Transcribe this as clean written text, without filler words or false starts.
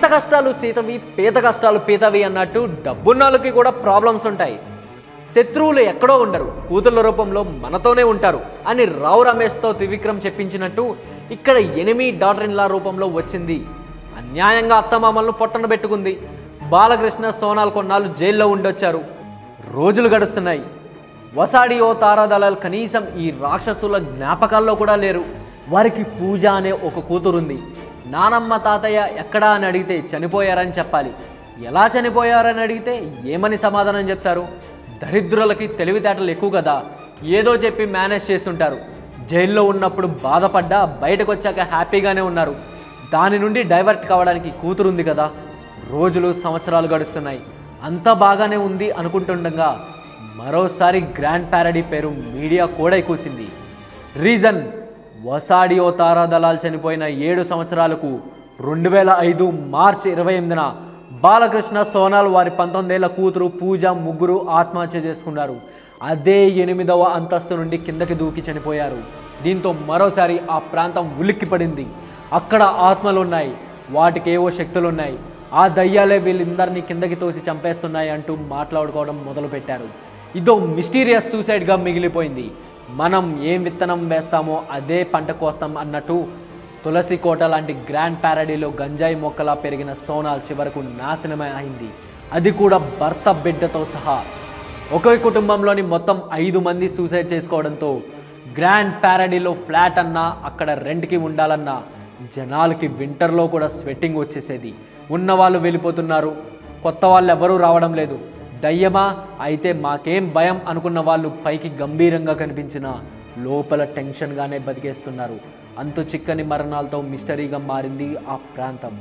సీత కష్టాలు సీతవి, పీత కష్టాలు పీతవి అన్నట్టు డబ్బున్నాళ్ళకి కూడా ప్రాబ్లమ్స్ ఉంటాయి. శత్రువులు ఎక్కడో ఉండరు, కూతుళ్ళ రూపంలో మనతోనే ఉంటారు అని రావు రమేష్తో త్రివిక్రమ్ చెప్పించినట్టు ఇక్కడ ఎనిమి డాటర్ ఇన్ లా రూపంలో వచ్చింది. అన్యాయంగా అత్తమామలను పొట్టన పెట్టుకుంది. బాలకృష్ణ, సోనాల్ కొన్నాళ్ళు జైల్లో ఉండొచ్చారు. రోజులు గడుస్తున్నాయి. వసాడి ఓ తారాదళాలు కనీసం ఈ రాక్షసుల జ్ఞాపకాల్లో కూడా లేరు. వారికి పూజ అనే ఒక కూతురుంది. నానమ్మ తాతయ్య ఎక్కడా అని అడిగితే చనిపోయారని చెప్పాలి. ఎలా చనిపోయారని అడిగితే ఏమని సమాధానం చెప్తారు? దరిద్రులకి తెలివితేటలు ఎక్కువ కదా, ఏదో చెప్పి మేనేజ్ చేస్తుంటారు. జైల్లో ఉన్నప్పుడు బాధపడ్డా బయటకు వచ్చాక హ్యాపీగానే ఉన్నారు. దాని నుండి డైవర్ట్ కావడానికి కూతురుంది కదా. రోజులు సంవత్సరాలు గడుస్తున్నాయి. అంతా బాగానే ఉంది అనుకుంటుండగా మరోసారి గ్రాండ్ ప్యారడీ పేరు మీడియా కోడై కూసింది. రీజన్ వసాడి ఓ తారాదళాలు చనిపోయిన 7 సంవత్సరాలకు 2005 మార్చి 28న బాలకృష్ణ, సోనాల్ వారి 19 ఏళ్ల కూతురు పూజ ముగ్గురు ఆత్మహత్య చేసుకున్నారు. అదే 8వ అంతస్తు నుండి కిందకి దూకి చనిపోయారు. దీంతో మరోసారి ఆ ప్రాంతం ఉలిక్కిపడింది. అక్కడ ఆత్మలున్నాయి, వాటికేవో శక్తులున్నాయి, ఆ దయ్యాలే వీళ్ళందరినీ కిందకి తోసి చంపేస్తున్నాయి అంటూ మాట్లాడుకోవడం మొదలుపెట్టారు. ఇదో మిస్టీరియస్ సూసైడ్గా మిగిలిపోయింది. మనం ఏం విత్తనం వేస్తామో అదే పంట కోస్తాం అన్నట్టు తులసి కోట లాంటి గ్రాండ్ ప్యారడీలో గంజాయి మొక్కలా పెరిగిన సోనాల్ చివరకు నాశనమే అయింది. అది కూడా భర్త బిడ్డతో సహా. ఒకే కుటుంబంలోని మొత్తం 5 మంది సూసైడ్ చేసుకోవడంతో గ్రాండ్ ప్యారడీలో ఫ్లాట్ అన్నా, అక్కడ రెంట్కి ఉండాలన్నా జనాలకి వింటర్లో కూడా స్వెట్టింగ్ వచ్చేసేది. ఉన్నవాళ్ళు వెళ్ళిపోతున్నారు, కొత్త వాళ్ళు ఎవరూ రావడం లేదు. దయ్యమా అయితే మాకేం భయం అనుకున్న వాళ్ళు పైకి గంభీరంగా కనిపించిన లోపల టెన్షన్గానే బతికేస్తున్నారు. అంతు చిక్కని మరణాలతో మిస్టరీగా మారింది ఆ ప్రాంతం.